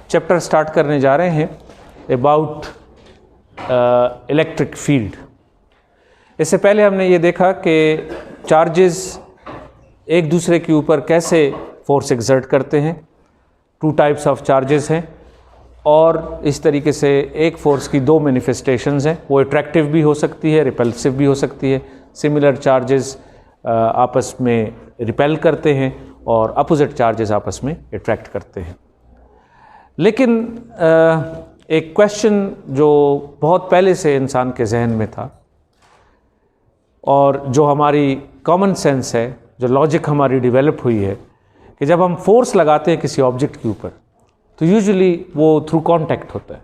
Chapter start करने जा रहे हैं अबाउट इलेक्ट्रिक फील्ड। इससे पहले हमने ये देखा कि चार्जेस एक दूसरे के ऊपर कैसे फोर्स एक्सर्ट करते हैं। टू टाइप्स ऑफ चार्जेस हैं और इस तरीके से एक फोर्स की दो मैनिफेस्टेशंस हैं। वो अट्रैक्टिव भी हो सकती है, रिपल्सिव भी हो सकती है। सिमिलर चार्जेस आपस में रिपेल करते हैं और अपोजिट चार्जेस आपस में अट्रैक्ट करते हैं। लेकिन एक क्वेश्चन जो बहुत पहले से इंसान के जहन में था और जो हमारी कॉमन सेंस है, जो लॉजिक हमारी डेवलप हुई है, कि जब हम फोर्स लगाते हैं किसी ऑब्जेक्ट के ऊपर तो यूजुअली वो थ्रू कांटेक्ट होता है।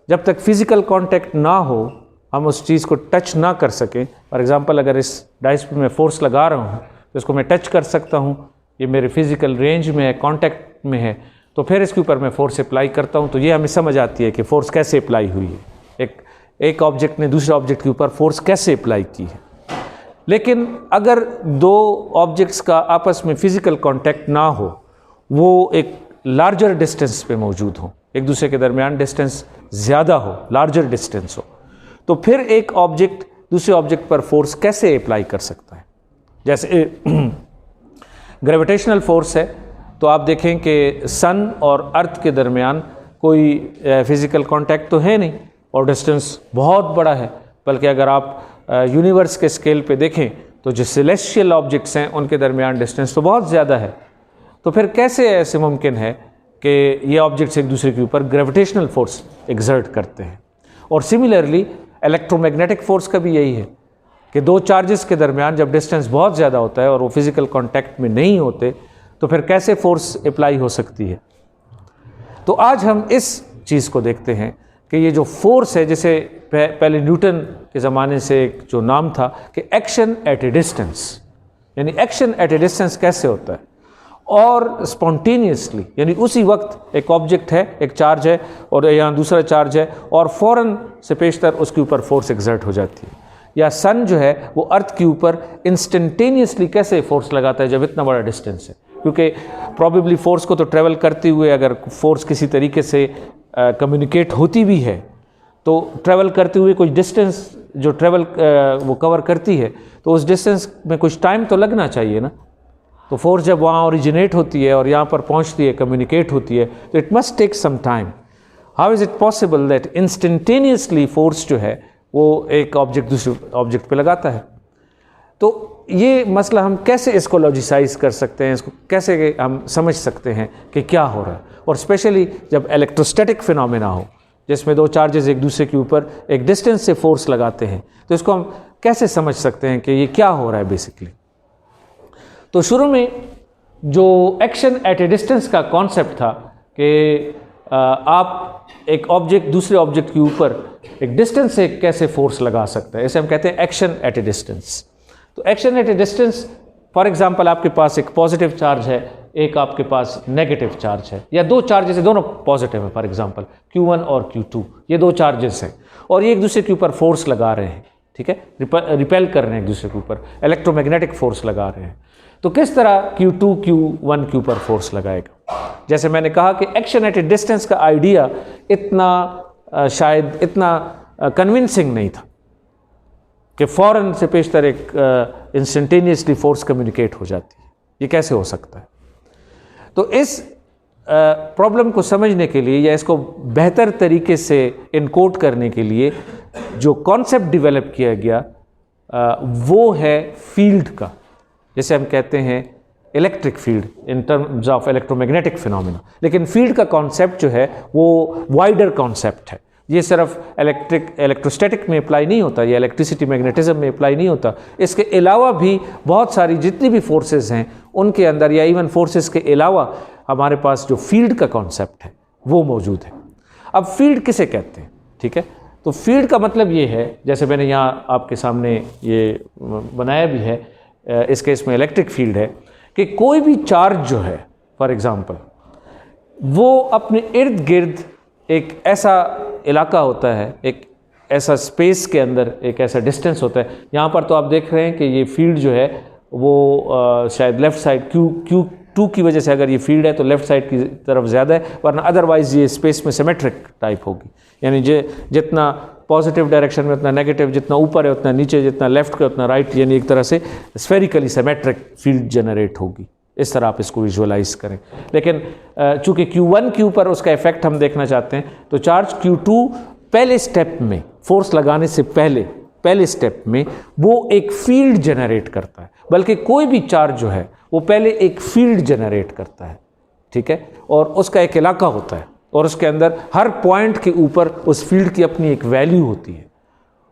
जब तक फिजिकल कांटेक्ट ना हो, हम उस चीज़ को टच ना कर सकें। फॉर एग्जांपल, अगर इस डाइस पे मैं फोर्स लगा रहा हूँ तो इसको मैं टच कर सकता हूँ, ये मेरे फिजिकल रेंज में है, कांटेक्ट में है, तो फिर इसके ऊपर मैं फोर्स अप्लाई करता हूँ, तो ये हमें समझ आती है कि फोर्स कैसे अप्लाई हुई है। एक ऑब्जेक्ट ने दूसरे ऑब्जेक्ट के ऊपर फोर्स कैसे अप्लाई की है। लेकिन अगर दो ऑब्जेक्ट्स का आपस में फिजिकल कांटेक्ट ना हो, वो एक लार्जर डिस्टेंस पे मौजूद हो, एक दूसरे के दरमियान डिस्टेंस ज़्यादा हो, लार्जर डिस्टेंस हो, तो फिर एक ऑब्जेक्ट दूसरे ऑब्जेक्ट पर फोर्स कैसे अप्लाई कर सकता है। जैसे ग्रेविटेशनल फोर्स है, तो आप देखें कि सन और अर्थ के दरमियान कोई फिजिकल कांटेक्ट तो है नहीं और डिस्टेंस बहुत बड़ा है। बल्कि अगर आप यूनिवर्स के स्केल पे देखें तो जो सेलेस्टियल ऑब्जेक्ट्स हैं उनके दरमियान डिस्टेंस तो बहुत ज़्यादा है। तो फिर कैसे ऐसे मुमकिन है कि ये ऑब्जेक्ट्स एक दूसरे के ऊपर ग्रेविटेशनल फोर्स एक्सर्ट करते हैं। और सिमिलरली इलेक्ट्रोमैग्नेटिक फोर्स का भी यही है कि दो चार्जेस के दरमियान जब डिस्टेंस बहुत ज़्यादा होता है और वो फिजिकल कांटेक्ट में नहीं होते, तो फिर कैसे फोर्स अप्लाई हो सकती है। तो आज हम इस चीज़ को देखते हैं कि ये जो फोर्स है, जैसे पहले न्यूटन के ज़माने से एक जो नाम था कि एक्शन एट ए डिस्टेंस, यानी एक्शन एट ए डिस्टेंस कैसे होता है। और स्पॉन्टेनियसली, यानी उसी वक्त एक ऑब्जेक्ट है, एक चार्ज है और यहाँ दूसरा चार्ज है और फ़ौरन से पेशतर उसके ऊपर फोर्स एक्सर्ट हो जाती है। या सन जो है वो अर्थ के ऊपर इंस्टेंटेनियसली कैसे फोर्स लगाता है जब इतना बड़ा डिस्टेंस है, क्योंकि प्रॉबेबली फोर्स को तो ट्रेवल करते हुए, अगर फोर्स किसी तरीके से कम्युनिकेट होती भी है तो ट्रेवल करते हुए कुछ डिस्टेंस जो ट्रेवल वो कवर करती है, तो उस डिस्टेंस में कुछ टाइम तो लगना चाहिए ना। तो फोर्स जब वहाँ ओरिजिनेट होती है और यहाँ पर पहुँचती है, कम्युनिकेट होती है, तो it must take some time. How is it possible that instantaneously force जो है वो एक ऑब्जेक्ट दूसरे ऑब्जेक्ट पे लगाता है। तो ये मसला हम कैसे इसको लॉजिसाइज कर सकते हैं, इसको कैसे हम समझ सकते हैं कि क्या हो रहा है। और स्पेशली जब इलेक्ट्रोस्टैटिक फिनोमेना हो, जिसमें दो चार्जेस एक दूसरे के ऊपर एक डिस्टेंस से फोर्स लगाते हैं, तो इसको हम कैसे समझ सकते हैं कि ये क्या हो रहा है बेसिकली। तो शुरू में जो एक्शन एट ए डिस्टेंस का कॉन्सेप्ट था कि आप एक ऑब्जेक्ट दूसरे ऑब्जेक्ट के ऊपर एक डिस्टेंस से कैसे फोर्स लगा सकता है, इसे हम कहते हैं एक्शन एट ए डिस्टेंस। तो action at A distance, for example आपके पास एक पॉजिटिव चार्ज है, एक आपके पास नेगेटिव चार्ज है, या दो चार्जेस है, दोनों पॉजिटिव है, फॉर एग्जांपल Q1 और Q2, ये दो चार्जेस हैं और ये एक दूसरे के ऊपर फोर्स लगा रहे हैं, ठीक है, रिपेल कर रहे हैं एक दूसरे के ऊपर, इलेक्ट्रोमैग्नेटिक फोर्स लगा रहे हैं। तो किस तरह Q2 Q1 के ऊपर फोर्स लगाएगा। जैसे मैंने कहा कि एक्शन एट ए डिस्टेंस का आइडिया इतना शायद इतना कन्विंसिंग नहीं था कि फ़ौरन से पेशतर एक इंस्टेंटेनियसली फोर्स कम्युनिकेट हो जाती है। ये कैसे हो सकता है। तो इस प्रॉब्लम को समझने के लिए या इसको बेहतर तरीके से इनकोड करने के लिए जो कॉन्सेप्ट डेवलप किया गया वो है फील्ड का, जैसे हम कहते हैं electric field in terms of electromagnetic phenomena. लेकिन फील्ड का कॉन्सेप्ट जो है वो वाइडर कॉन्सेप्ट है। ये सिर्फ इलेक्ट्रोस्टैटिक में अप्लाई नहीं होता, या इलेक्ट्रिसिटी मैग्नेटिज्म में अप्लाई नहीं होता। इसके अलावा भी बहुत सारी जितनी भी फोर्सेस हैं उनके अंदर, या इवन फोर्सेस के अलावा हमारे पास जो फील्ड का कॉन्सेप्ट है वो मौजूद है। अब फील्ड किसे कहते हैं, ठीक है। तो फील्ड का मतलब ये है, जैसे मैंने यहाँ आपके सामने ये बनाया भी है, इस केस में इलेक्ट्रिक फील्ड है, कि कोई भी चार्ज जो है फॉर एग्जांपल वो अपने इर्द गिर्द एक ऐसा इलाका होता है, एक ऐसा स्पेस के अंदर एक ऐसा डिस्टेंस होता है। यहाँ पर तो आप देख रहे हैं कि ये फील्ड जो है वो शायद लेफ़्ट साइड 2 की वजह से अगर ये फील्ड है तो लेफ्ट साइड की तरफ ज़्यादा है, वरना अदरवाइज ये स्पेस में सिमेट्रिक टाइप होगी। यानी जितना पॉजिटिव डायरेक्शन में उतना नेगेटिव, जितना ऊपर है उतना नीचे, जितना लेफ्ट का उतना राइट, यानी एक तरह से स्फेरिकली सिमेट्रिक फील्ड जनरेट होगी। इस तरह आप इसको विजुअलाइज करें। लेकिन चूंकि Q1 के ऊपर उसका इफेक्ट हम देखना चाहते हैं, तो चार्ज Q2 पहले स्टेप में, फोर्स लगाने से पहले स्टेप में वो एक फील्ड जनरेट करता है। बल्कि कोई भी चार्ज जो है वो पहले एक फील्ड जनरेट करता है, ठीक है, और उसका एक इलाका होता है और उसके अंदर हर पॉइंट के ऊपर उस फील्ड की अपनी एक वैल्यू होती है।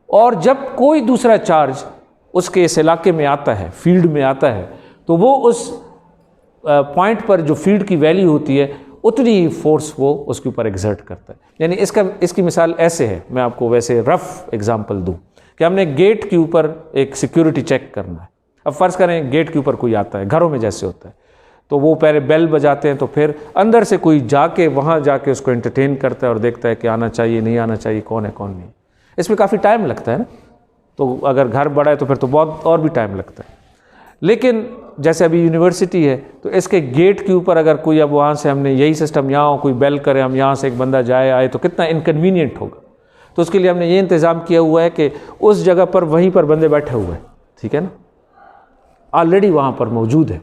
और जब कोई दूसरा चार्ज उसके इस इलाके में आता है, फील्ड में आता है, तो वो उस पॉइंट पर जो फील्ड की वैल्यू होती है उतनी ही फोर्स वो उसके ऊपर एग्जर्ट करता है। यानी इसकी मिसाल ऐसे है, मैं आपको वैसे रफ एग्जांपल दूं कि हमने गेट के ऊपर एक सिक्योरिटी चेक करना है। अब फर्ज करें गेट के ऊपर कोई आता है, घरों में जैसे होता है, तो वो पहले बेल बजाते हैं, तो फिर अंदर से कोई जाके वहाँ जाके उसको एंटरटेन करता है और देखता है कि आना चाहिए नहीं आना चाहिए, कौन है कौन नहीं। इसमें काफ़ी टाइम लगता है ना, तो अगर घर बड़ा है तो फिर तो बहुत और भी टाइम लगता है। लेकिन जैसे अभी यूनिवर्सिटी है, तो इसके गेट के ऊपर अगर कोई, अब वहाँ से हमने यही सिस्टम, यहाँ कोई बेल करे, हम यहाँ से एक बंदा जाए आए, तो कितना इनकन्वीनियंट होगा। तो उसके लिए हमने ये इंतज़ाम किया हुआ है कि उस जगह पर वहीं पर बंदे बैठे हुए हैं, ठीक है ना, ऑलरेडी वहाँ पर मौजूद है,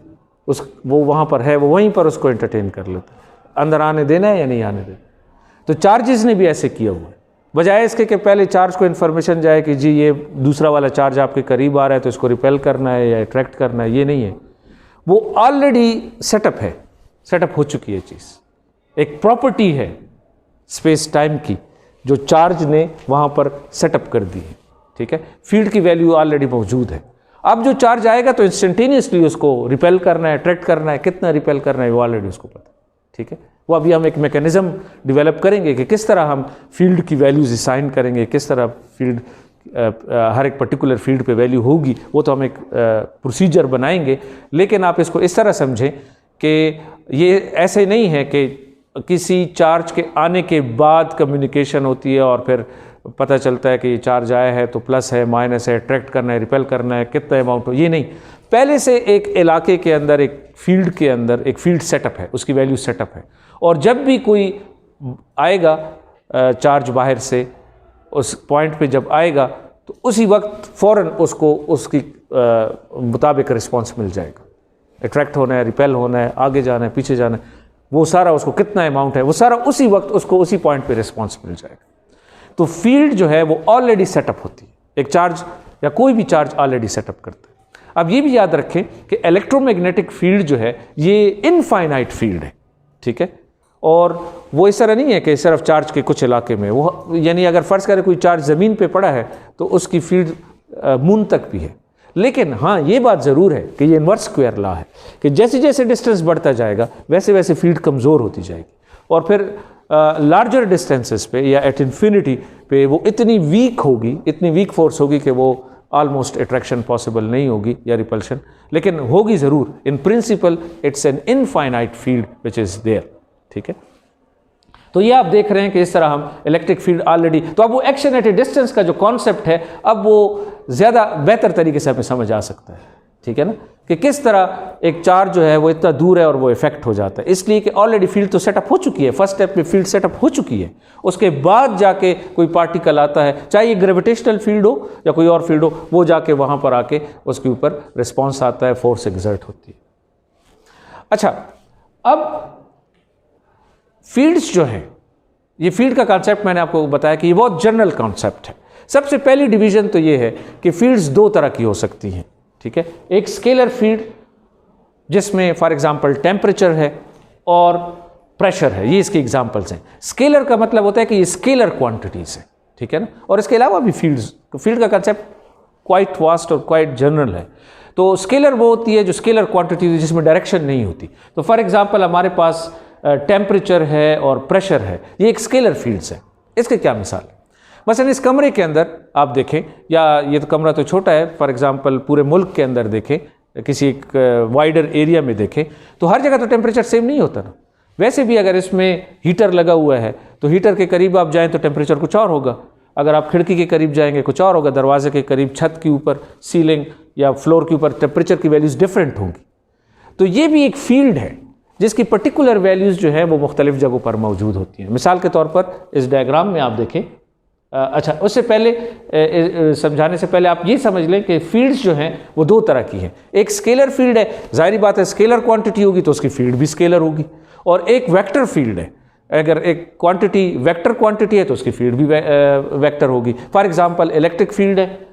वो वहाँ पर है, वो वहीं पर उसको एंटरटेन कर लेता है। अंदर आने देना है या नहीं आने देना। तो चार्जेस ने भी ऐसे किया हुआ है, बजाय इसके कि पहले चार्ज को इन्फॉर्मेशन जाए कि जी ये दूसरा वाला चार्ज आपके करीब आ रहा है तो इसको रिपेल करना है या अट्रैक्ट करना है, ये नहीं है। वो ऑलरेडी सेटअप है, सेटअप हो चुकी है चीज़, एक प्रॉपर्टी है स्पेस टाइम की जो चार्ज ने वहाँ पर सेटअप कर दी है, ठीक है। फील्ड की वैल्यू ऑलरेडी मौजूद है। अब जो चार्ज आएगा तो इंस्टेंटेनियसली उसको रिपेल करना है, अट्रैक्ट करना है, कितना रिपेल करना है वो ऑलरेडी उसको पता है, ठीक है। वो अभी हम एक मैकेनिज्म डेवलप करेंगे कि किस तरह हम फील्ड की वैल्यूज असाइन करेंगे, किस तरह फील्ड हर एक पर्टिकुलर फील्ड पे वैल्यू होगी, वो तो हम एक प्रोसीजर बनाएंगे। लेकिन आप इसको इस तरह समझें कि ये ऐसे नहीं है कि किसी चार्ज के आने के बाद कम्युनिकेशन होती है और फिर पता चलता है कि ये चार्ज आया है तो प्लस है माइनस है, अट्रैक्ट करना है रिपेल करना है, कितना अमाउंट हो, ये नहीं। पहले से एक इलाके के अंदर, एक फील्ड के अंदर एक फील्ड सेटअप है, उसकी वैल्यू सेटअप है। और जब भी कोई आएगा चार्ज बाहर से, उस पॉइंट पे जब आएगा तो उसी वक्त फ़ौरन उसको उसकी मुताबिक रिस्पॉन्स मिल जाएगा। अट्रैक्ट होना है, रिपेल होना है, आगे जाना है, पीछे जाना है, वो सारा उसको कितना अमाउंट है वो सारा उसी वक्त उसको उसी पॉइंट पे रिस्पॉन्स मिल जाएगा। तो फील्ड जो है वो ऑलरेडी सेटअप होती है, एक चार्ज या कोई भी चार्ज ऑलरेडी सेटअप करता है। अब ये भी याद रखें कि इलेक्ट्रोमैग्नेटिक फील्ड जो है ये इनफाइनाइट फील्ड है, ठीक है। और वो इस तरह नहीं है कि सिर्फ चार्ज के कुछ इलाके में, वो यानी अगर फ़र्ज़ करें कोई चार्ज ज़मीन पे पड़ा है तो उसकी फील्ड मून तक भी है। लेकिन हाँ, ये बात ज़रूर है कि ये इन्वर्स स्क्वायर लॉ है कि जैसे जैसे डिस्टेंस बढ़ता जाएगा वैसे वैसे फील्ड कमज़ोर होती जाएगी, और फिर लार्जर डिस्टेंसेस पे या एट इन्फिनिटी पे वो इतनी वीक होगी, इतनी वीक फोर्स होगी कि वो ऑलमोस्ट अट्रैक्शन पॉसिबल नहीं होगी या रिपल्शन, लेकिन होगी ज़रूर। In principle it's an infinite field which is there, ठीक है। तो ये आप देख रहे हैं कि इस तरह हम इलेक्ट्रिक फील्ड ऑलरेडी, तो अब वो एक्शन एट ए डिस्टेंस का जो कॉन्सेप्ट है अब वो ज़्यादा बेहतर तरीके से हमें समझ आ सकता है, ठीक है ना, कि किस तरह एक चार्ज जो है वो इतना दूर है और वो इफेक्ट हो जाता है। इसलिए कि ऑलरेडी फील्ड तो सेटअप हो चुकी है, फर्स्ट स्टेप में फील्ड सेटअप हो चुकी है, उसके बाद जाके कोई पार्टिकल आता है, चाहे ये ग्रेविटेशनल फील्ड हो या कोई और फील्ड हो, वो जाके वहाँ पर आके उसके ऊपर रिस्पॉन्स आता है, फोर्स एग्जर्ट होती है। अच्छा, अब फील्ड्स जो हैं, ये फील्ड का कॉन्सेप्ट मैंने आपको बताया कि ये बहुत जनरल कॉन्सेप्ट है। सबसे पहली डिवीजन तो ये है कि फील्ड्स दो तरह की हो सकती हैं, ठीक है। एक स्केलर फील्ड जिसमें फॉर एग्जांपल टेम्परेचर है और प्रेशर है, ये इसके एग्जांपल्स हैं। स्केलर का मतलब होता है कि ये स्केलर क्वांटिटीज है, ठीक है ना। और इसके अलावा भी फील्ड का कंसेप्ट क्वाइट वास्ट और क्वाइट जनरल है। तो स्केलर वो होती है जो स्केलर क्वांटिटी जिसमें डायरेक्शन नहीं होती। तो फॉर एग्जांपल हमारे पास टेम्परेचर है और प्रेशर है, ये एक स्केलर फील्ड्स है। इसके क्या मिसाल है? मसलन इस कमरे के अंदर आप देखें, या ये तो कमरा तो छोटा है, फॉर एग्जांपल पूरे मुल्क के अंदर देखें, किसी एक वाइडर एरिया में देखें, तो हर जगह तो टेम्परेचर सेम नहीं होता ना। वैसे भी अगर इसमें हीटर लगा हुआ है तो हीटर के करीब आप जाएं तो टेम्परेचर कुछ और होगा, अगर आप खिड़की के करीब जाएंगे कुछ और होगा, दरवाजे के करीब, छत के ऊपर, सीलिंग या फ्लोर के ऊपर टेम्परेचर की वैल्यूज़ डिफरेंट होंगी। तो ये भी एक फील्ड है जिसकी पर्टिकुलर वैल्यूज़ जो है वो मुख्तलिफ जगहों पर मौजूद होती हैं। मिसाल के तौर पर इस डायग्राम में आप देखें, अच्छा उससे पहले समझाने से पहले आप ये समझ लें कि फील्ड्स जो हैं वो दो तरह की हैं। एक स्केलर फील्ड है, जाहिर बात है स्केलर क्वांटिटी होगी तो उसकी फील्ड भी स्केलर होगी, और एक वेक्टर फील्ड है, अगर एक क्वांटिटी वेक्टर क्वांटिटी है तो उसकी फील्ड भी वेक्टर होगी। फॉर एग्जांपल इलेक्ट्रिक फील्ड है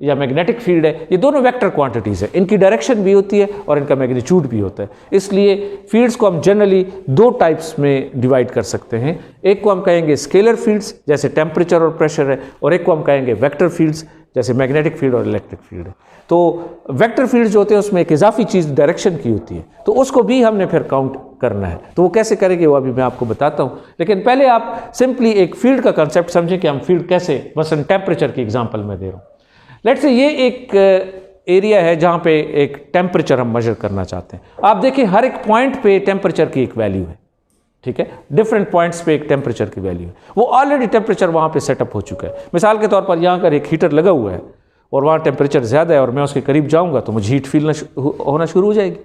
या मैग्नेटिक फील्ड है, ये दोनों वेक्टर क्वांटिटीज़ है, इनकी डायरेक्शन भी होती है और इनका मैग्नीट्यूड भी होता है। इसलिए फील्ड्स को हम जनरली दो टाइप्स में डिवाइड कर सकते हैं। एक को हम कहेंगे स्केलर फील्ड्स जैसे टेम्परेचर और प्रेशर है, और एक को हम कहेंगे वेक्टर फील्ड्स जैसे मैग्नेटिक फील्ड और इलेक्ट्रिक फील्ड है। तो वेक्टर फील्ड्स जो होते हैं उसमें एक इजाफी चीज़ डायरेक्शन की होती है, तो उसको भी हमने फिर काउंट करना है। तो वो कैसे करेंगे वो अभी मैं आपको बताता हूँ, लेकिन पहले आप सिंपली एक फील्ड का कंसेप्ट समझें कि हम फील्ड कैसे, मसलन टेम्परेचर की एग्जांपल मैं दे रहा हूँ। लेट्स से ये एक एरिया है जहाँ पे एक टेम्परेचर हम मेजर करना चाहते हैं। आप देखिए हर एक पॉइंट पे टेम्परेचर की एक वैल्यू है, ठीक है, डिफरेंट पॉइंट्स पे एक टेम्परेचर की वैल्यू है, वो ऑलरेडी टेम्परेचर वहाँ पे सेटअप हो चुका है। मिसाल के तौर पर यहाँ पर एक हीटर लगा हुआ है और वहाँ टेम्परेचर ज़्यादा है और मैं उसके करीब जाऊँगा तो मुझे हीट फील होना शुरू हो जाएगी,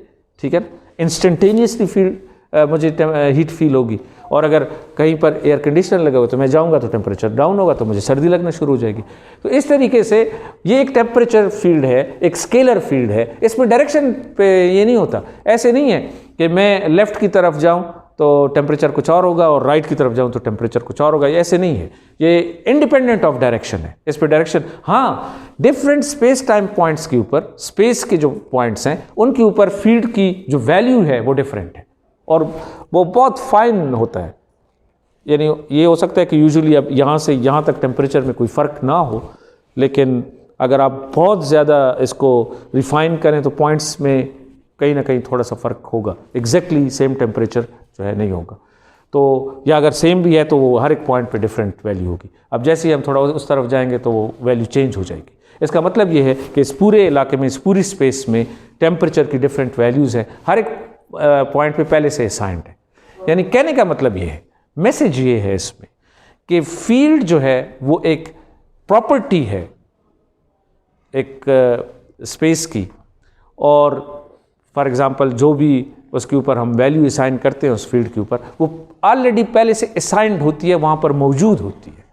ठीक है, इंस्टेंटेनियसली मुझे हीट फील होगी। और अगर कहीं पर एयर कंडीशनर लगा हुआ तो मैं जाऊंगा तो टेम्परेचर डाउन होगा तो मुझे सर्दी लगना शुरू हो जाएगी। तो इस तरीके से ये एक टेम्परेचर फील्ड है, एक स्केलर फील्ड है। इसमें डायरेक्शन पे ये नहीं होता, ऐसे नहीं है कि मैं लेफ़्ट की तरफ जाऊं तो टेम्परेचर कुछ और होगा और राइट की तरफ जाऊं तो टेम्परेचर कुछ और होगा, ऐसे नहीं है। ये इंडिपेंडेंट ऑफ डायरेक्शन है, इस पर डायरेक्शन, हाँ डिफरेंट स्पेस टाइम पॉइंट्स के ऊपर, स्पेस के जो पॉइंट्स हैं उनके ऊपर फील्ड की जो वैल्यू है वो डिफरेंट है और वो बहुत फाइन होता है। यानी ये हो सकता है कि यूजुअली अब यहाँ से यहाँ तक टेम्परेचर में कोई फ़र्क ना हो, लेकिन अगर आप बहुत ज़्यादा इसको रिफाइन करें तो पॉइंट्स में कहीं ना कहीं थोड़ा सा फ़र्क होगा, एग्जैक्टली सेम टेम्परेचर जो है नहीं होगा। तो या अगर सेम भी है तो वो हर एक पॉइंट पे डिफरेंट वैल्यू होगी। अब जैसे ही हम थोड़ा उस तरफ जाएंगे तो वो वैल्यू चेंज हो जाएगी। इसका मतलब ये है कि इस पूरे इलाके में, इस पूरी स्पेस में टेम्परेचर की डिफरेंट वैल्यूज़ हैं, हर एक पॉइंट पे पहले से असाइंड है। यानी कहने का मतलब ये है, मैसेज ये है इसमें कि फील्ड जो है वो एक प्रॉपर्टी है एक स्पेस की, और फॉर एग्जांपल जो भी उसके ऊपर हम वैल्यू असाइन करते हैं उस फील्ड के ऊपर, वो ऑलरेडी पहले से असाइंड होती है, वहाँ पर मौजूद होती है,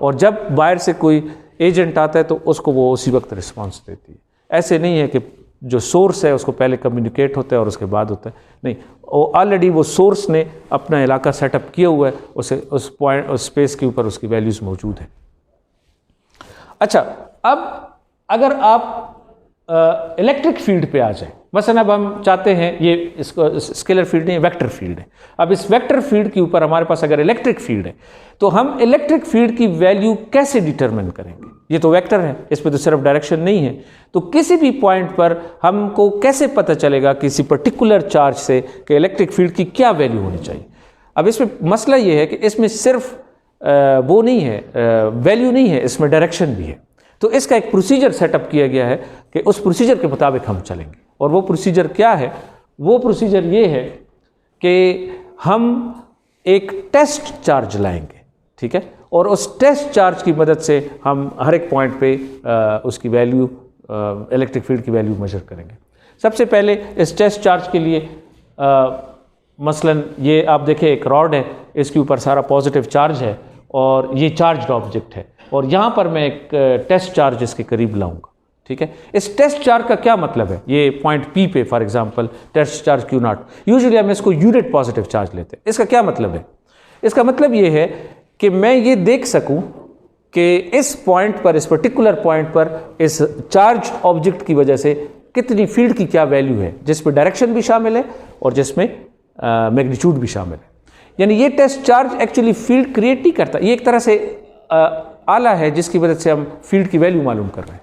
और जब बाहर से कोई एजेंट आता है तो उसको वो उसी वक्त रिस्पॉन्स देती है। ऐसे नहीं है कि जो सोर्स है उसको पहले कम्युनिकेट होता है और उसके बाद होता है, नहीं, वो ऑलरेडी वो सोर्स ने अपना इलाका सेटअप किया हुआ है, उसे उस पॉइंट उस स्पेस के ऊपर उसकी वैल्यूज़ मौजूद है। अच्छा, अब अगर आप इलेक्ट्रिक फील्ड पे आ जाए, मसलन अब हम चाहते हैं, ये इसको स्केलर फील्ड नहीं, वेक्टर फील्ड है। अब इस वेक्टर फील्ड के ऊपर हमारे पास अगर इलेक्ट्रिक फील्ड है तो हम इलेक्ट्रिक फील्ड की वैल्यू कैसे डिटरमिन करेंगे? ये तो वेक्टर है, इस पर तो सिर्फ डायरेक्शन नहीं है, तो किसी भी पॉइंट पर हमको कैसे पता चलेगा किसी पर्टिकुलर चार्ज से कि इलेक्ट्रिक फील्ड की क्या वैल्यू होनी चाहिए? अब इसमें मसला ये है कि इसमें सिर्फ वो नहीं है, वैल्यू नहीं है, इसमें डायरेक्शन भी है। तो इसका एक प्रोसीजर सेटअप किया गया है कि उस प्रोसीजर के मुताबिक हम चलेंगे। और वो प्रोसीजर क्या है? वो प्रोसीजर ये है कि हम एक टेस्ट चार्ज लाएंगे, ठीक है, और उस टेस्ट चार्ज की मदद से हम हर एक पॉइंट पे उसकी वैल्यू, इलेक्ट्रिक फील्ड की वैल्यू मेजर करेंगे। सबसे पहले इस टेस्ट चार्ज के लिए मसलन ये आप देखें एक रॉड है, इसके ऊपर सारा पॉजिटिव चार्ज है और ये चार्ज्ड ऑब्जेक्ट है, और यहाँ पर मैं एक टेस्ट चार्ज इसके करीब लाऊंगा, ठीक है। इस टेस्ट चार्ज का क्या मतलब है? ये पॉइंट P पे for example test charge Q0, usually हम इसको यूनिट पॉजिटिव चार्ज लेते हैं। इसका क्या मतलब है? इसका मतलब ये है कि मैं ये देख सकूं कि इस पॉइंट पर, इस पर्टिकुलर पॉइंट पर इस चार्ज ऑब्जेक्ट की वजह से कितनी फील्ड की क्या वैल्यू है, जिसमें डायरेक्शन भी शामिल है और जिसमें मैग्नीट्यूड भी शामिल है। यानी ये test charge actually field create नहीं करता, ये एक तरह से आला है जिसकी वजह से हम फील्ड की वैल्यू मालूम कर रहे हैं,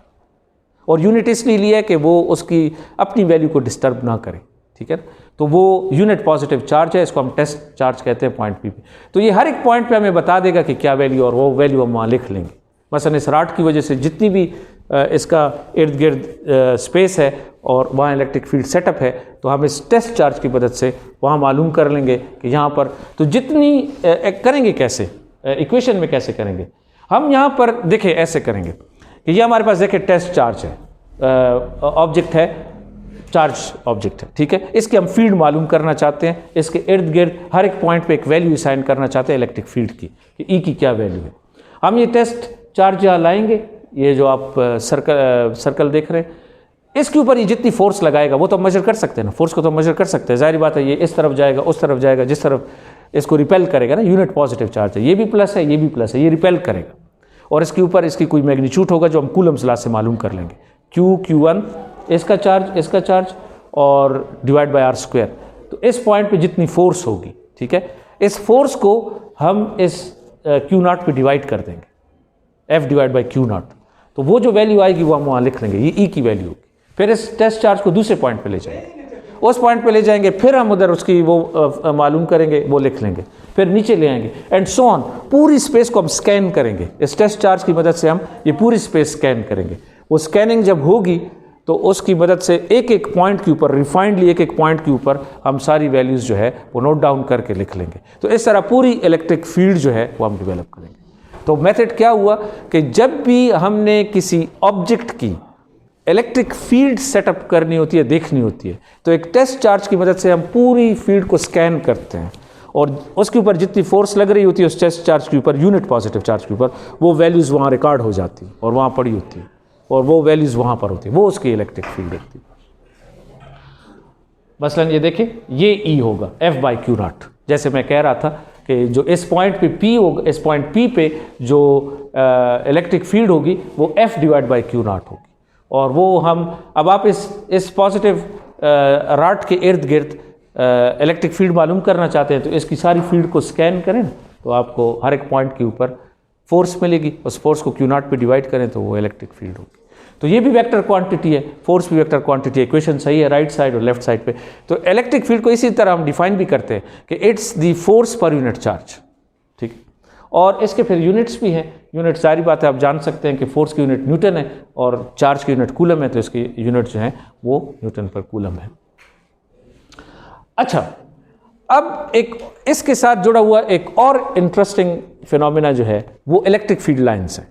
और यूनिट इसलिए लिया है कि वो उसकी अपनी वैल्यू को डिस्टर्ब ना करे, ठीक है। तो वो यूनिट पॉजिटिव चार्ज है, इसको हम टेस्ट चार्ज कहते हैं पॉइंट P पे। तो ये हर एक पॉइंट पे हमें बता देगा कि क्या वैल्यू, और वो वैल्यू हम वहाँ लिख लेंगे। मसलन इस राड की वजह से जितनी भी इसका इर्द गिर्द स्पेस है और वहाँ इलेक्ट्रिक फील्ड सेटअप है, तो हम इस टेस्ट चार्ज की मदद से वहाँ मालूम कर लेंगे कि यहाँ पर तो जितनी करेंगे कैसे, इक्वेशन में कैसे करेंगे हम? यहाँ पर देखें, ऐसे करेंगे कि ये हमारे पास देखें टेस्ट चार्ज है, ऑब्जेक्ट है चार्ज ऑब्जेक्ट है, ठीक है। इसके हम फील्ड मालूम करना चाहते हैं, इसके इर्द गिर्द हर एक पॉइंट पे एक वैल्यू असाइन करना चाहते हैं इलेक्ट्रिक फील्ड की, कि ई की क्या वैल्यू है। हम ये टेस्ट चार्ज यहाँ लाएंगे, ये जो आप सर्कल देख रहे हैं, इसके ऊपर ये जितनी फोर्स लगाएगा वो तो हम मेजर कर सकते हैं ना, फोर्स को तो मेजर कर सकते हैं। जाहिर बात है ये इस तरफ जाएगा, उस तरफ जाएगा, जिस तरफ इसको रिपेल करेगा ना, यूनिट पॉजिटिव चार्ज है, ये भी प्लस है, ये भी प्लस है, ये रिपेल करेगा। और इसके ऊपर इसकी कोई मैग्नीट्यूड होगा जो हम कूलम्स लॉ से मालूम कर लेंगे, Q1 इसका चार्ज और डिवाइड बाय r²। तो इस पॉइंट पे जितनी फोर्स होगी, ठीक है, इस फोर्स को हम इस Q0 पे डिवाइड कर देंगे, F डिवाइड बाई Q0। तो वो जो वैल्यू आएगी वो हम वहाँ लिख लेंगे, ये E की वैल्यू होगी। फिर इस टेस्ट चार्ज को दूसरे पॉइंट पे ले जाएंगे, उस पॉइंट पे ले जाएंगे, फिर हम उधर उसकी वो मालूम करेंगे, वो लिख लेंगे, फिर नीचे ले आएंगे एंड सो ऑन। पूरी स्पेस को हम स्कैन करेंगे, इस टेस्ट चार्ज की मदद से हम ये पूरी स्पेस स्कैन करेंगे। वो स्कैनिंग जब होगी तो उसकी मदद से एक एक पॉइंट के ऊपर, रिफाइंडली एक एक पॉइंट के ऊपर हम सारी वैल्यूज़ जो है वो नोट डाउन करके लिख लेंगे। तो इस तरह पूरी इलेक्ट्रिक फील्ड जो है वो हम डेवलप करेंगे। तो मेथड क्या हुआ कि जब भी हमने किसी ऑब्जेक्ट की इलेक्ट्रिक फील्ड सेटअप करनी होती है, देखनी होती है, तो एक टेस्ट चार्ज की मदद से हम पूरी फील्ड को स्कैन करते हैं और उसके ऊपर जितनी फोर्स लग रही होती है उस टेस्ट चार्ज के ऊपर, यूनिट पॉजिटिव चार्ज के ऊपर, वो वैल्यूज़ वहाँ रिकॉर्ड हो जाती है और वहाँ पड़ी होती है और वो वैल्यूज़ वहाँ पर होती है, वो उसकी इलेक्ट्रिक फील्ड होती है। मसलन ये देखिए, ये E होगा F बाई Q0। जैसे मैं कह रहा था कि जो इस पॉइंट पे P होगा, इस पॉइंट P पे जो इलेक्ट्रिक फील्ड होगी वो F डिवाइड बाई Q0 होगी। और वो हम अब आप इस पॉजिटिव रॉड के इर्द गिर्द इलेक्ट्रिक फील्ड मालूम करना चाहते हैं, तो इसकी सारी फील्ड को स्कैन करें तो आपको हर एक पॉइंट के ऊपर फोर्स मिलेगी, उस फोर्स को Q0 पे डिवाइड करें तो वो इलेक्ट्रिक फील्ड होगी। तो ये भी वेक्टर क्वांटिटी है, फोर्स भी वेक्टर क्वांटिटी है, इक्वेशन सही है राइट साइड और लेफ्ट साइड पे। तो इलेक्ट्रिक फील्ड को इसी तरह हम डिफाइन भी करते हैं कि it's the force per unit charge, ठीक। और इसके फिर यूनिट्स भी हैं, यूनिट सारी बात है, आप जान सकते हैं कि फोर्स की यूनिट न्यूटन है और चार्ज की यूनिट कूलम है, तो इसकी यूनिट जो है वो न्यूटन पर कूलम है। अच्छा, अब एक इसके साथ जुड़ा हुआ एक और इंटरेस्टिंग फिनोमिना जो है वो इलेक्ट्रिक फील्ड लाइन्स है।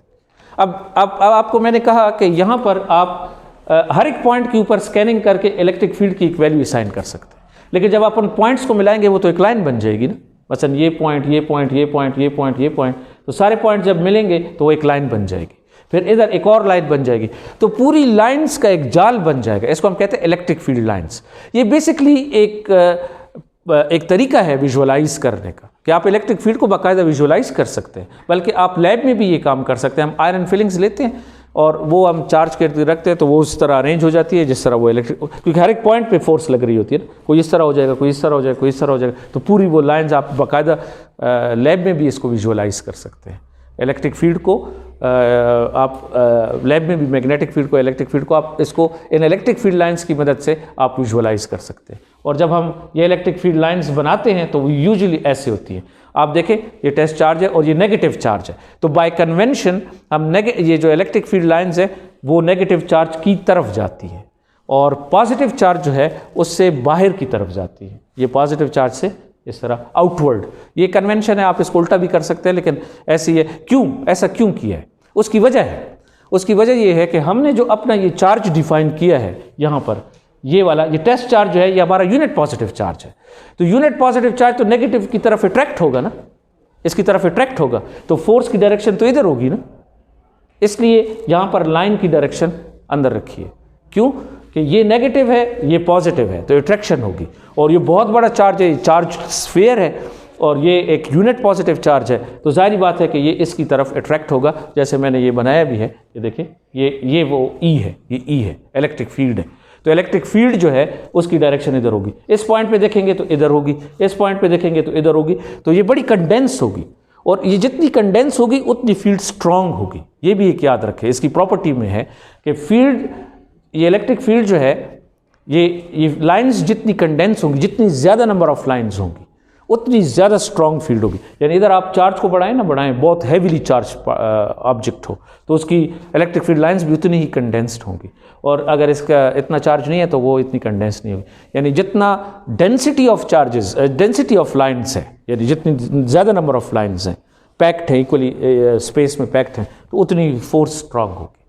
अब आपको मैंने कहा कि यहाँ पर आप हर एक पॉइंट के ऊपर स्कैनिंग करके इलेक्ट्रिक फील्ड की एक वैल्यू असाइन कर सकते हैं, लेकिन जब आप उन पॉइंट्स को मिलाएंगे वो तो एक लाइन बन जाएगी ना। मसलन ये पॉइंट, ये पॉइंट, ये पॉइंट, ये पॉइंट, ये पॉइंट, तो सारे पॉइंट जब मिलेंगे तो वो एक लाइन बन जाएगी, फिर इधर एक और लाइन बन जाएगी, तो पूरी लाइंस का एक जाल बन जाएगा। इसको हम कहते हैं इलेक्ट्रिक फील्ड लाइंस। ये बेसिकली एक तरीका है विजुअलाइज करने का कि आप इलेक्ट्रिक फील्ड को बाकायदा विजुअलाइज कर सकते हैं, बल्कि आप लैब में भी ये काम कर सकते हैं। हम आयरन फिलिंग्स लेते हैं और वो हम चार्ज करके रखते हैं तो वो उस तरह अरेंज हो जाती है जिस तरह वो इलेक्ट्रिक, क्योंकि हर एक पॉइंट पे फोर्स लग रही होती है ना, कोई इस तरह हो जाएगा, कोई इस तरह हो जाएगा, कोई इस तरह हो जाएगा, तो पूरी वो लाइंस आप बाकायदा लैब में भी इसको विजुअलाइज कर सकते हैं। इलेक्ट्रिक फील्ड को आप लैब में भी मैग्नेटिक फील्ड को, इलेक्ट्रिक फील्ड को आप इसको इन इलेक्ट्रिक फील्ड लाइंस की मदद से आप विजुअलाइज कर सकते हैं। और जब हम ये इलेक्ट्रिक फील्ड लाइंस बनाते हैं तो वो यूजुअली ऐसे होती हैं। आप देखें ये टेस्ट चार्ज है और ये नेगेटिव चार्ज है, तो बाय कन्वेंशन हम ये जो इलेक्ट्रिक फील्ड लाइंस है वो नेगेटिव चार्ज की तरफ जाती है और पॉजिटिव चार्ज जो है उससे बाहर की तरफ जाती है। ये पॉजिटिव चार्ज से इस तरह आउटवर्ड, ये कन्वेंशन है, आप इसको उल्टा भी कर सकते हैं, लेकिन ऐसी है। क्यों ऐसा क्यों किया है? उसकी वजह है, उसकी वजह ये है कि हमने जो अपना ये चार्ज डिफाइन किया है यहाँ पर, ये वाला ये टेस्ट चार्ज जो है ये हमारा यूनिट पॉजिटिव चार्ज है। तो यूनिट पॉजिटिव चार्ज तो नेगेटिव की तरफ अट्रैक्ट होगा ना, इसकी तरफ अट्रैक्ट होगा, तो फोर्स की डायरेक्शन तो इधर होगी ना, इसलिए यहाँ पर लाइन की डायरेक्शन अंदर रखिए। क्यों? कि ये नेगेटिव है, ये पॉजिटिव है, तो अट्रैक्शन होगी। और ये बहुत बड़ा चार्ज है, ये चार्ज स्फीयर है और ये एक यूनिट पॉजिटिव चार्ज है, तो जाहिर बात है कि ये इसकी तरफ अट्रैक्ट होगा। जैसे मैंने ये बनाया भी है, ये देखिए, ये वो ई है, ये ई है, इलेक्ट्रिक फील्ड है। तो इलेक्ट्रिक फील्ड जो है उसकी डायरेक्शन इधर होगी। इस पॉइंट पे देखेंगे तो इधर होगी, इस पॉइंट पे देखेंगे तो इधर होगी, तो ये बड़ी कंडेंस होगी और ये जितनी कंडेंस होगी उतनी फील्ड स्ट्रांग होगी। ये भी एक याद रखें, इसकी प्रॉपर्टी में है कि फील्ड, ये इलेक्ट्रिक फील्ड जो है, ये लाइंस जितनी कंडेंस होंगी, जितनी ज़्यादा नंबर ऑफ लाइंस होंगी उतनी ज़्यादा स्ट्रॉन्ग फील्ड होगी। यानी इधर आप चार्ज को बढ़ाएं ना बढ़ाएं, बहुत हैवीली चार्ज ऑब्जेक्ट हो तो उसकी इलेक्ट्रिक फील्ड लाइंस भी उतनी ही कंडेंस्ड होंगी, और अगर इसका इतना चार्ज नहीं है तो वो इतनी कंडेंस नहीं होगी। यानी जितना density of charges, density of lines है, यानी जितनी ज़्यादा नंबर ऑफ लाइंस हैं पैक्ड हैं, इक्वली स्पेस में पैक्ड हैं, तो उतनी फोर्स स्ट्रॉन्ग होगी।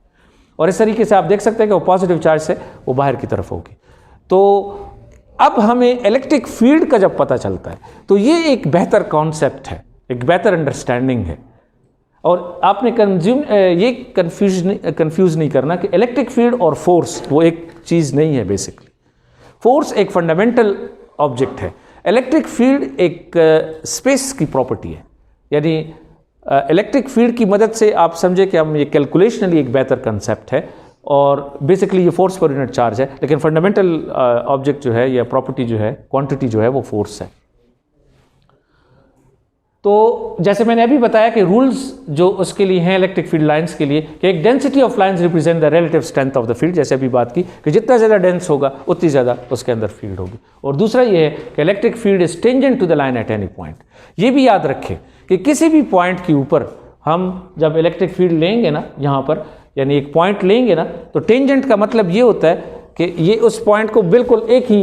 और इस तरीके से आप देख सकते हैं कि वो पॉजिटिव चार्ज से वो बाहर की तरफ होगी। तो अब हमें इलेक्ट्रिक फील्ड का जब पता चलता है तो ये एक बेहतर कॉन्सेप्ट है, एक बेहतर अंडरस्टैंडिंग है। और आपने ये कंफ्यूज नहीं करना कि इलेक्ट्रिक फील्ड और फोर्स वो एक चीज़ नहीं है। बेसिकली फोर्स एक फंडामेंटल ऑब्जेक्ट है, इलेक्ट्रिक फील्ड एक स्पेस की प्रॉपर्टी है। यानी इलेक्ट्रिक फील्ड की मदद से आप समझे कि हम ये कैलकुलेशनली एक बेहतर कंसेप्ट है, और बेसिकली ये फोर्स पर यूनिट चार्ज है, लेकिन फंडामेंटल ऑब्जेक्ट जो है या प्रॉपर्टी जो है, क्वांटिटी जो है वो फोर्स है। तो जैसे मैंने अभी बताया कि रूल्स जो उसके लिए हैं इलेक्ट्रिक फील्ड लाइंस के लिए, कि एक density of lines represent the relative strength of the field, जैसे अभी बात की कि जितना ज़्यादा डेंस होगा उतनी ज़्यादा उसके अंदर फील्ड होगी। और दूसरा ये है कि electric field is tangent to the line at any point. ये भी याद रखें कि किसी भी पॉइंट के ऊपर हम जब इलेक्ट्रिक फील्ड लेंगे ना, यहाँ पर यानी एक पॉइंट लेंगे ना, तो टेंजेंट का मतलब ये होता है कि ये उस पॉइंट को बिल्कुल एक ही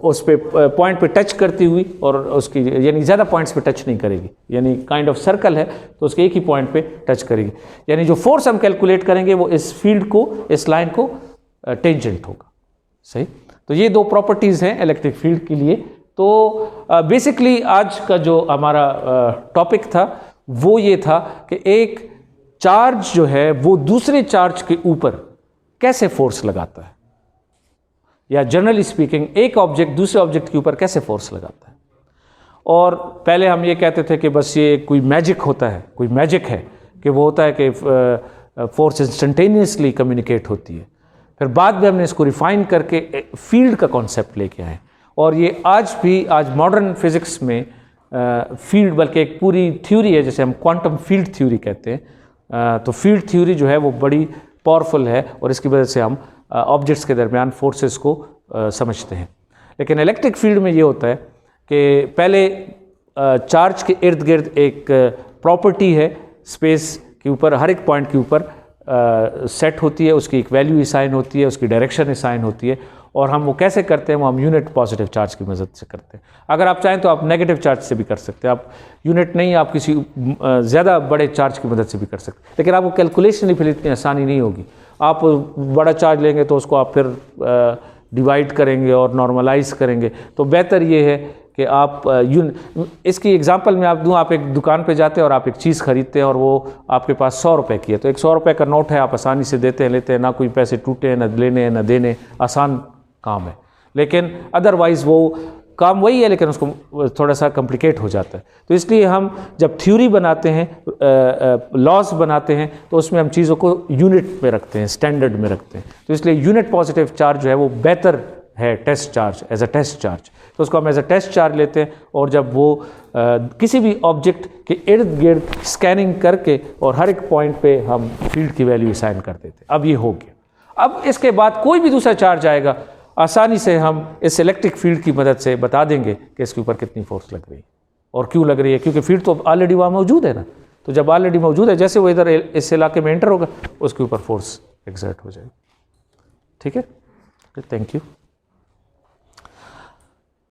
उस पे पॉइंट पे टच करती हुई, और उसकी यानी ज़्यादा पॉइंट्स पे टच नहीं करेगी, यानी काइंड ऑफ सर्कल है तो उसके एक ही पॉइंट पे टच करेगी। यानी जो फोर्स हम कैलकुलेट करेंगे वो इस फील्ड को, इस लाइन को टेंजेंट होगा। सही, तो ये दो प्रॉपर्टीज़ हैं इलेक्ट्रिक फील्ड के लिए। तो बेसिकली आज का जो हमारा टॉपिक था वो ये था कि एक चार्ज जो है वो दूसरे चार्ज के ऊपर कैसे फोर्स लगाता है, या जनरली स्पीकिंग एक ऑब्जेक्ट दूसरे ऑब्जेक्ट के ऊपर कैसे फोर्स लगाता है। और पहले हम ये कहते थे कि बस ये कोई मैजिक होता है, कोई मैजिक है कि वो होता है कि फोर्स इंस्टेंटेनियसली कम्युनिकेट होती है। फिर बाद में हमने इसको रिफाइन करके फील्ड का कॉन्सेप्ट लेके आए, और ये आज मॉडर्न फिजिक्स में फील्ड बल्कि एक पूरी थ्योरी है, जैसे हम क्वांटम फील्ड थ्योरी कहते हैं। तो फील्ड थ्योरी जो है वो बड़ी पावरफुल है, और इसकी वजह से हम ऑब्जेक्ट्स के दरमियान फोर्सेस को समझते हैं। लेकिन इलेक्ट्रिक फील्ड में ये होता है कि पहले चार्ज के इर्द गिर्द एक प्रॉपर्टी है स्पेस के ऊपर, हर एक पॉइंट के ऊपर सेट होती है, उसकी एक वैल्यू असाइन होती है, उसकी डायरेक्शन असाइन होती है। और हम वो कैसे करते हैं, वो हम यूनिट पॉजिटिव चार्ज की मदद से करते हैं। अगर आप चाहें तो आप नेगेटिव चार्ज से भी कर सकते हैं, आप यूनिट नहीं, आप किसी ज़्यादा बड़े चार्ज की मदद से भी कर सकते हैं। लेकिन आपको कैलकुलेशन फिर इतनी आसानी नहीं होगी। आप बड़ा चार्ज लेंगे तो उसको आप फिर डिवाइड करेंगे और नॉर्मलाइज करेंगे। तो बेहतर ये है कि आप इसकी एग्जांपल मैं आप दूं, आप एक दुकान पे जाते हैं और आप एक चीज़ खरीदते हैं और वो आपके पास 100 रुपये की है, तो एक 100 रुपये का नोट है, आप आसानी से देते हैं, लेते हैं, ना कोई पैसे टूटे हैं, ना लेने हैं ना देने, आसान काम है। लेकिन अदरवाइज़ वो काम वही है, लेकिन उसको थोड़ा सा कॉम्प्लिकेट हो जाता है। तो इसलिए हम जब थ्योरी बनाते हैं, लॉज बनाते हैं, तो उसमें हम चीज़ों को यूनिट में रखते हैं, स्टैंडर्ड में रखते हैं। तो इसलिए यूनिट पॉजिटिव चार्ज जो है वो बेहतर है test charge, as a test charge. तो उसको हम एज अ टेस्ट चार्ज लेते हैं, और जब वो किसी भी ऑब्जेक्ट के इर्द गिर्द स्कैनिंग करके और हर एक पॉइंट पे हम फील्ड की वैल्यू असाइन कर देते हैं। अब ये हो गया। अब इसके बाद कोई भी दूसरा चार्ज आएगा, आसानी से हम इस इलेक्ट्रिक फील्ड की मदद से बता देंगे कि इसके ऊपर कितनी फोर्स लग रही है और क्यों लग रही है, क्योंकि फील्ड तो ऑलरेडी वहाँ मौजूद है ना। तो जब ऑलरेडी मौजूद है, जैसे वो इधर इस इलाके में एंटर होगा, उसके ऊपर फोर्स एक्सर्ट हो जाएगी। ठीक है, थैंक यू।